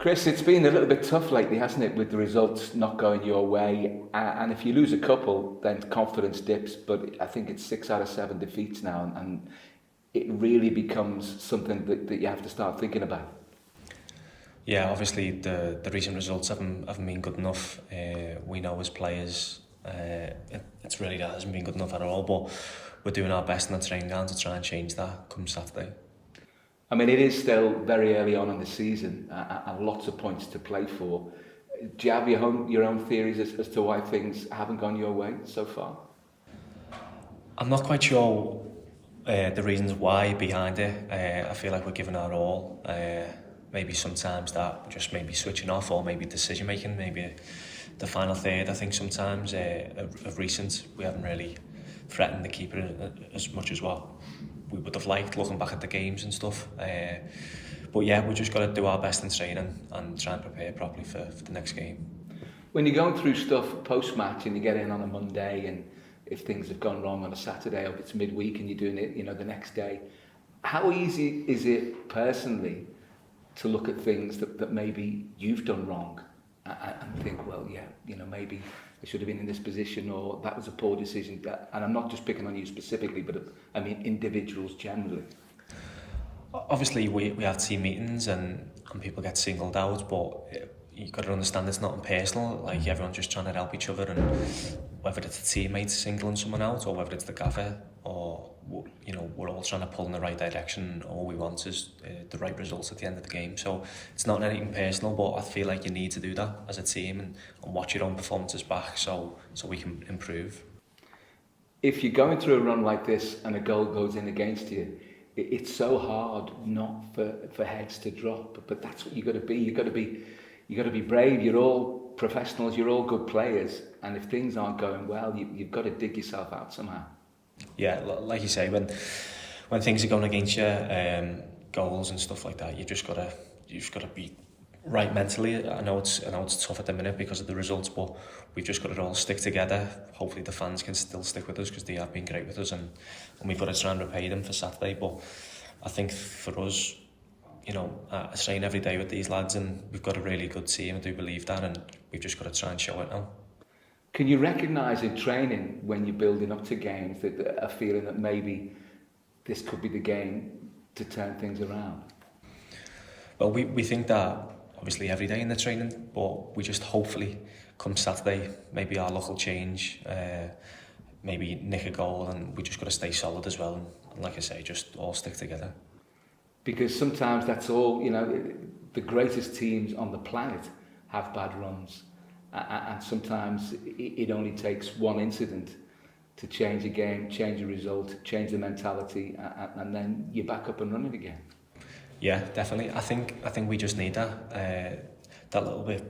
Chris, it's been a little bit tough lately, hasn't it, with the results not going your way? And if you lose a couple, then confidence dips. But I think it's 6 out of 7 defeats now, and it really becomes something that you have to start thinking about. Yeah, obviously the recent results haven't been good enough. We know as players, it's really that hasn't been good enough at all. But we're doing our best in the training ground to try and change that come Saturday. I mean, it is still very early on in the season and lots of points to play for. Do you have your own theories as to why things haven't gone your way so far? I'm not quite sure the reasons why behind it. I feel like we're giving our all. Maybe sometimes that just maybe switching off, or maybe decision making, maybe the final third. I think sometimes of recent we haven't really threatened the keeper as much as what we would have liked, looking back at the games and stuff. But yeah, we just got to do our best in training and try and prepare properly for the next game. When you're going through stuff post-match and you get in on a Monday, and if things have gone wrong on a Saturday, or if it's midweek and you're doing it, the next day, how easy is it personally to look at things that maybe you've done wrong and think, well, yeah, maybe I should have been in this position, or that was a poor decision? And I'm not just picking on you specifically, but I mean individuals generally. Obviously, we have team meetings and people get singled out, but you've got to understand it's not impersonal. Like, everyone's just trying to help each other, and whether it's a teammate singling someone out, or whether it's the gaffer, or we're all trying to pull in the right direction. All we want is the right results at the end of the game. So it's not anything personal, but I feel like you need to do that as a team and watch your own performances back so we can improve. If you're going through a run like this and a goal goes in against you, it's so hard not for heads to drop. But that's what you got to be. You got to be brave. You're all professionals. You're all good players. And if things aren't going well, you've got to dig yourself out somehow. Yeah, like you say, when things are going against you, goals and stuff like that, you just gotta be right mentally. I know it's tough at the minute because of the results, but we've just got to all stick together. Hopefully the fans can still stick with us, because they have been great with us, and we've got to try and repay them for Saturday. But I think for us, I train every day with these lads, and we've got a really good team. I do believe that, and we've just got to try and show it now. Can you recognise in training, when you're building up to games, that a feeling that maybe this could be the game to turn things around? Well, we think that obviously every day in the training, but we just hopefully come Saturday, maybe our luck will change, maybe nick a goal, and we just got to stay solid as well. And like I say, just all stick together. Because sometimes that's all, the greatest teams on the planet have bad runs. And sometimes it only takes one incident to change a game, change a result, change the mentality, and then you're back up and running again. Yeah, definitely. I think we just need that little bit,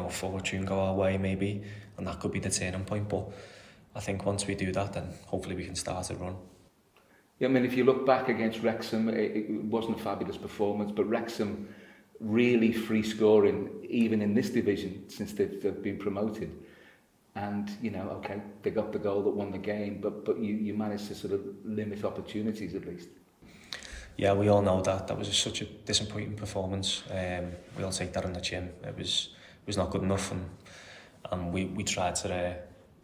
fortune go our way maybe, and that could be the turning point. But I think once we do that, then hopefully we can start a run. Yeah, I mean, if you look back against Wrexham, it wasn't a fabulous performance, but Wrexham really free scoring, even in this division, since they've been promoted. And, okay, they got the goal that won the game, but you managed to sort of limit opportunities at least. Yeah, we all know that was such a disappointing performance. We all take that on the chin. It was not good enough, and we tried to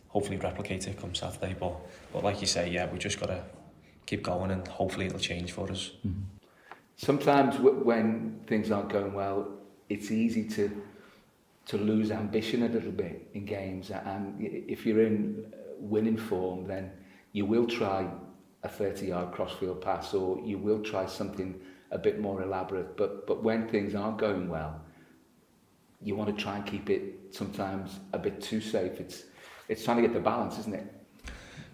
hopefully replicate it come Saturday. But like you say, yeah, we just got to keep going, and hopefully it'll change for us. Mm-hmm. Sometimes when things aren't going well, it's easy to lose ambition a little bit in games, and if you're in winning form, then you will try a 30-yard crossfield pass, or you will try something a bit more elaborate. But when things aren't going well, you want to try and keep it sometimes a bit too safe. It's trying to get the balance, isn't it?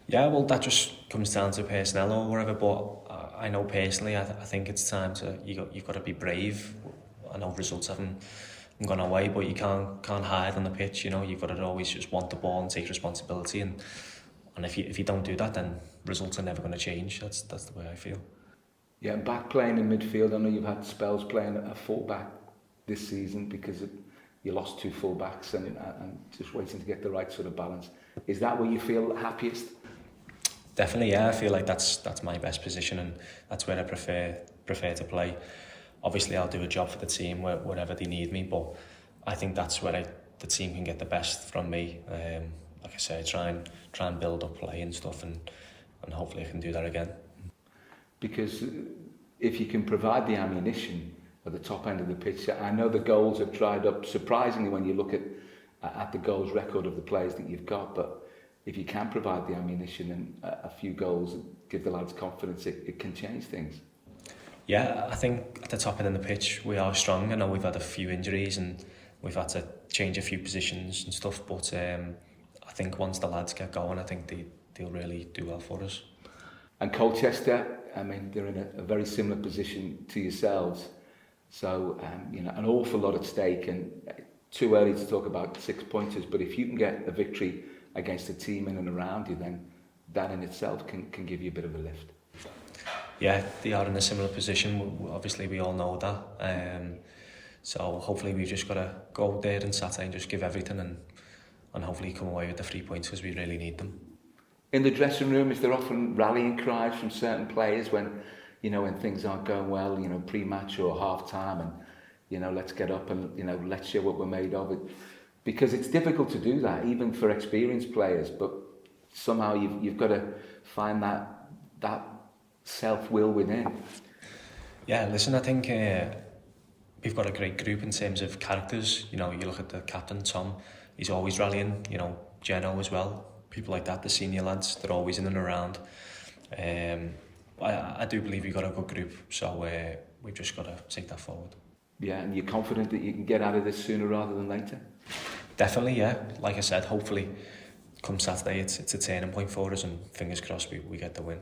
Yeah, well, that just comes down to personnel or whatever, but I know personally, I think it's time you've got to be brave. I know results haven't gone away, but you can't hide on the pitch, you've got to always just want the ball and take responsibility, and if you don't do that, then results are never going to change. That's the way I feel. Yeah, and back playing in midfield, I know you've had spells playing a full-back this season because you lost 2 full-backs and just waiting to get the right sort of balance. Is that where you feel happiest? Definitely, yeah. I feel like that's my best position, and that's where I prefer to play. Obviously, I'll do a job for the team wherever they need me, but I think that's where the team can get the best from me. Like I say, try and build up play and stuff, and hopefully I can do that again. Because if you can provide the ammunition at the top end of the pitch, I know the goals have dried up surprisingly when you look at the goals record of the players that you've got, but if you can provide the ammunition and a few goals, give the lads confidence, it can change things. Yeah, I think at the top end of the pitch we are strong. I know we've had a few injuries and we've had to change a few positions and stuff, but I think once the lads get going, I think they'll really do well for us. And Colchester, I mean, they're in a very similar position to yourselves, so you know, an awful lot at stake, and too early to talk about 6 pointers, but if you can get a victory against a team in and around you, then that in itself can give you a bit of a lift. Yeah, they are in a similar position. Obviously, we all know that. So hopefully we've just got to go there on Saturday and just give everything and hopefully come away with the 3 points because we really need them. In the dressing room, is there often rallying cries from certain players when things aren't going well, pre-match or half-time, and, let's get up and, let's show what we're made of? Because it's difficult to do that, even for experienced players, but somehow you've got to find that self-will within. Yeah, listen, I think we've got a great group in terms of characters. You look at the captain, Tom, he's always rallying, Geno as well. People like that, the senior lads, they're always in and around. I do believe we've got a good group, so we've just got to take that forward. Yeah, and you're confident that you can get out of this sooner rather than later? Definitely, yeah. Like I said, hopefully come Saturday it's a turning point for us, and fingers crossed we get the win.